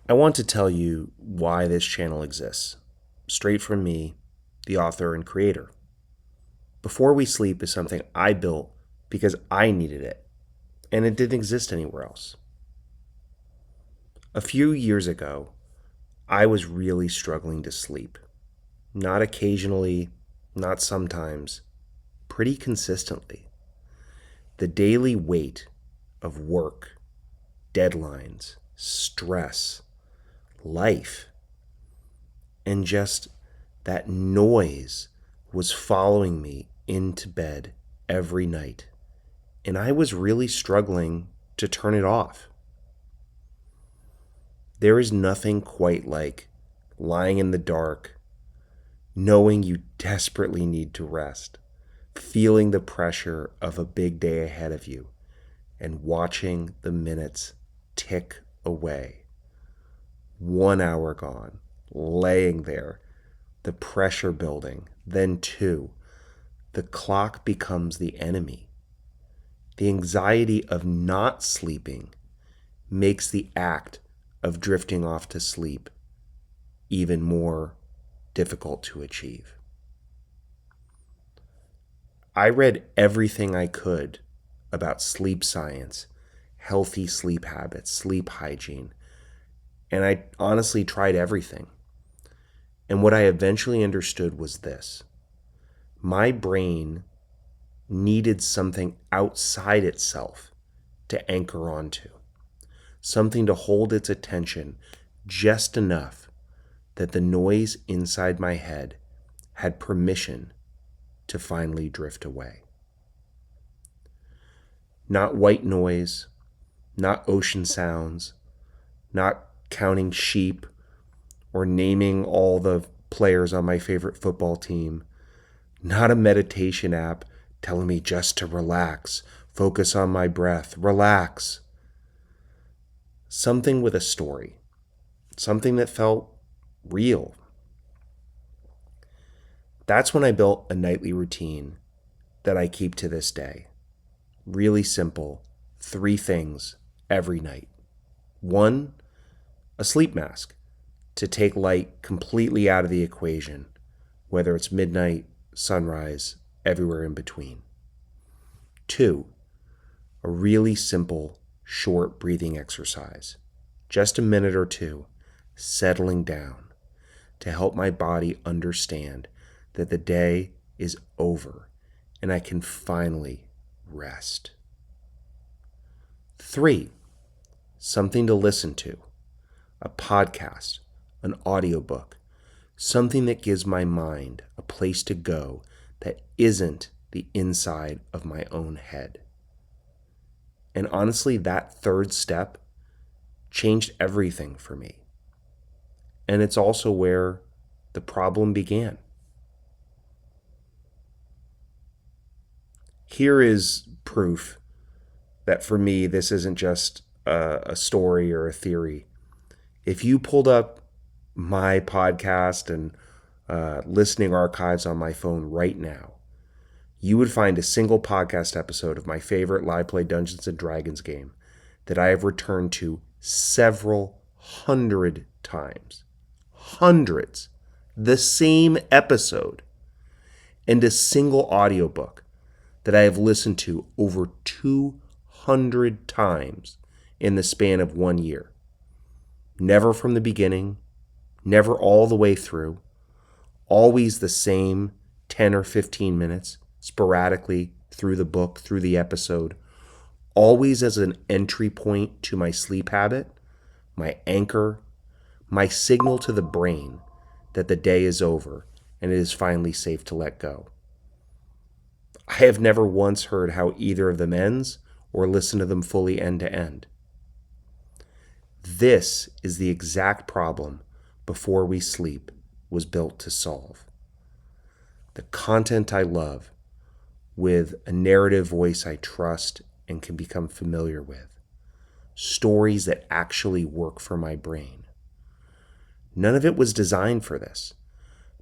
I want to tell you why this channel exists, straight from me, the author and creator. Before We Sleep is something I built because I needed it, and it didn't exist anywhere else. A few years ago, I was really struggling to sleep. Not occasionally, not sometimes, pretty consistently. The daily weight of work, deadlines, stress, life, and just that noise was following me into bed every night. And I was really struggling to turn it off. There is nothing quite like lying in the dark, knowing you desperately need to rest, feeling the pressure of a big day ahead of you, and watching the minutes tick away. 1 hour gone, laying there, the pressure building. Then 2, the clock becomes the enemy. The anxiety of not sleeping makes the act of drifting off to sleep even more difficult to achieve. I read everything I could about sleep science, healthy sleep habits, sleep hygiene, and I honestly tried everything. And what I eventually understood was this: my brain needed something outside itself to anchor onto, something to hold its attention just enough that the noise inside my head had permission to finally drift away. Not white noise, not ocean sounds, not counting sheep or naming all the players on my favorite football team, not a meditation app telling me just to relax, focus on my breath, relax. Something with a story, something that felt real. That's when I built a nightly routine that I keep to this day. Really simple, 3 things every night. 1, a sleep mask to take light completely out of the equation, whether it's midnight, sunrise, everywhere in between. 2, a really simple, short breathing exercise, just a minute or 2, settling down to help my body understand that the day is over and I can finally rest. 3, something to listen to, a podcast, an audiobook, something that gives my mind a place to go that isn't the inside of my own head. And honestly, that 3rd step changed everything for me. And it's also where the problem began. Here is proof that for me, this isn't just a story or a theory. If you pulled up my podcast and listening archives on my phone right now, you would find a single podcast episode of my favorite live play Dungeons & Dragons game that I have returned to several hundred times. Hundreds. The same episode. And a single audiobook that I have listened to over 200 times in the span of 1 year. Never from the beginning, never all the way through, always the same 10 or 15 minutes, sporadically through the book, through the episode, always as an entry point to my sleep habit, my anchor, my signal to the brain that the day is over and it is finally safe to let go. I have never once heard how either of them ends or listened to them fully end to end. This is the exact problem Before We Sleep was built to solve. The content I love, with a narrative voice I trust and can become familiar with. Stories that actually work for my brain. None of it was designed for this.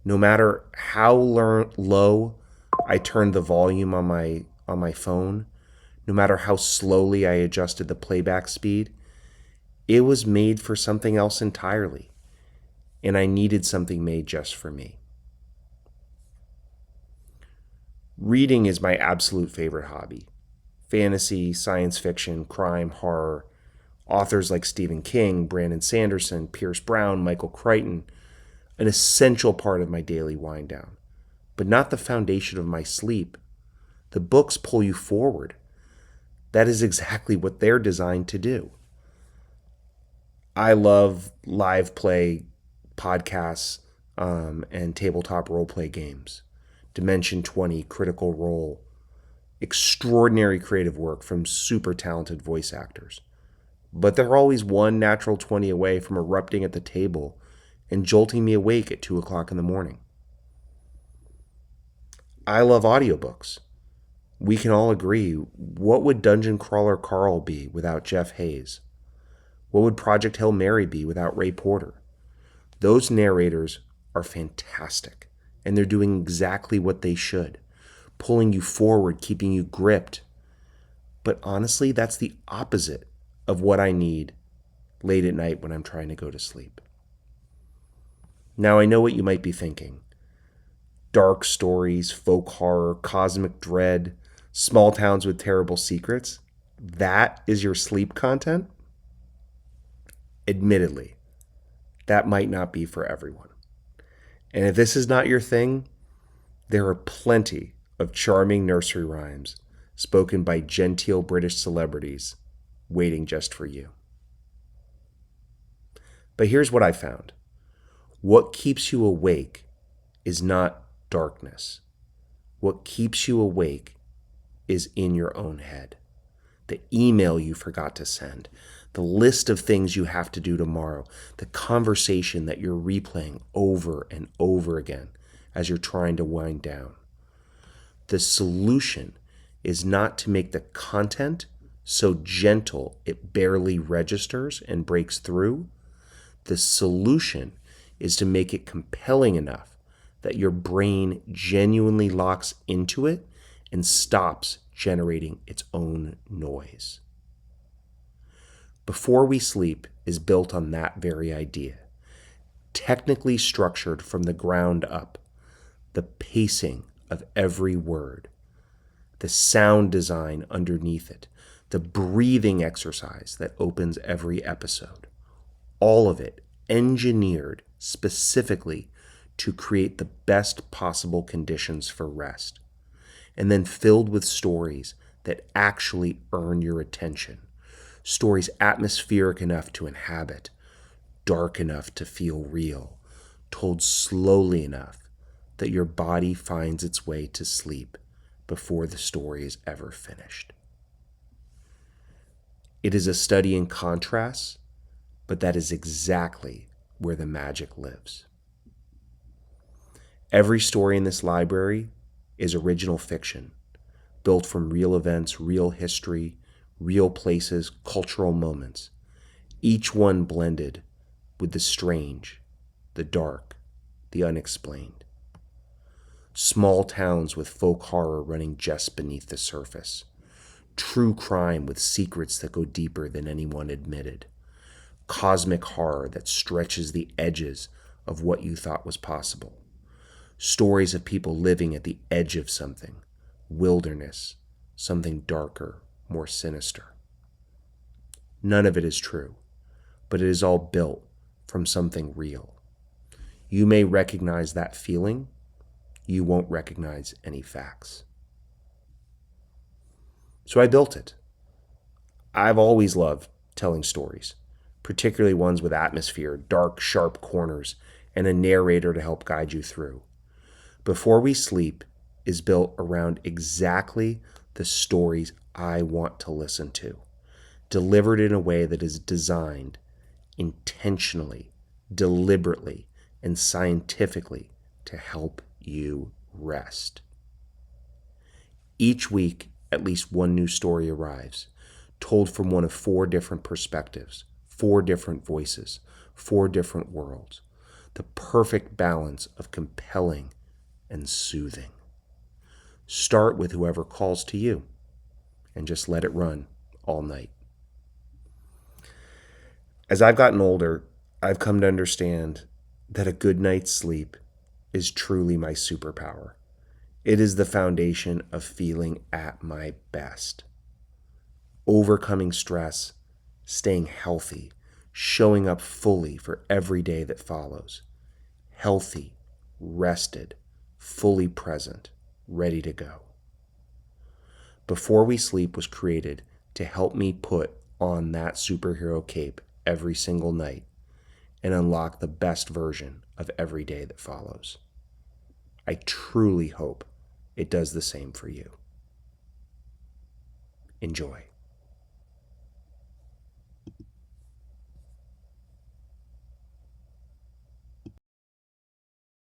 No matter how low I turned the volume on my phone, no matter how slowly I adjusted the playback speed, It was made for something else entirely, and I needed something made just for me. Reading is my absolute favorite hobby. Fantasy, science fiction, crime, horror. Authors like Stephen King, Brandon Sanderson, Pierce Brown, Michael Crichton, an essential part of my daily wind down, but not the foundation of my sleep. The books pull you forward. That is exactly what they're designed to do. I love live play podcasts and tabletop role play games. Dimension 20, Critical Role, extraordinary creative work from super talented voice actors. But they're always one natural 20 away from erupting at the table and jolting me awake at 2 o'clock in the morning. I love audiobooks. We can all agree, what would Dungeon Crawler Carl be without Jeff Hayes? What would Project Hail Mary be without Ray Porter? Those narrators are fantastic, and they're doing exactly what they should, pulling you forward, keeping you gripped. But honestly, that's the opposite of what I need late at night when I'm trying to go to sleep. Now, I know what you might be thinking. Dark stories, folk horror, cosmic dread, small towns with terrible secrets. That is your sleep content? Admittedly, that might not be for everyone. And if this is not your thing, there are plenty of charming nursery rhymes spoken by genteel British celebrities waiting just for you. But here's what I found. What keeps you awake is not darkness. What keeps you awake is in your own head. The email you forgot to send, the list of things you have to do tomorrow, the conversation that you're replaying over and over again as you're trying to wind down. The solution is not to make the content so gentle it barely registers and breaks through. The solution is to make it compelling enough that your brain genuinely locks into it and stops generating its own noise. Before We Sleep is built on that very idea, technically structured from the ground up, the pacing of every word, the sound design underneath it, the breathing exercise that opens every episode, all of it engineered specifically to create the best possible conditions for rest, and then filled with stories that actually earn your attention. Stories atmospheric enough to inhabit, dark enough to feel real, told slowly enough that your body finds its way to sleep before the story is ever finished. It is a study in contrasts, but that is exactly where the magic lives. Every story in this library is original fiction, built from real events, real history, real places, cultural moments, each one blended with the strange, the dark, the unexplained. Small towns with folk horror running just beneath the surface. True crime with secrets that go deeper than anyone admitted. Cosmic horror that stretches the edges of what you thought was possible. Stories of people living at the edge of something, wilderness, something darker, more sinister. None of it is true, but it is all built from something real. You may recognize that feeling. You won't recognize any facts. So I built it. I've always loved telling stories, particularly ones with atmosphere, dark, sharp corners, and a narrator to help guide you through. Before We Sleep is built around exactly the stories I want to listen to, delivered in a way that is designed intentionally, deliberately, and scientifically to help you rest. Each week, at least one new story arrives, told from one of 4 different perspectives, 4 different voices, 4 different worlds. The perfect balance of compelling and soothing. Start with whoever calls to you and just let it run all night. As I've gotten older, I've come to understand that a good night's sleep is truly my superpower. It is the foundation of feeling at my best, overcoming stress, staying healthy, showing up fully for every day that follows. Healthy, rested, fully present, ready to go. Before We Sleep was created to help me put on that superhero cape every single night and unlock the best version of every day that follows. I truly hope it does the same for you. Enjoy.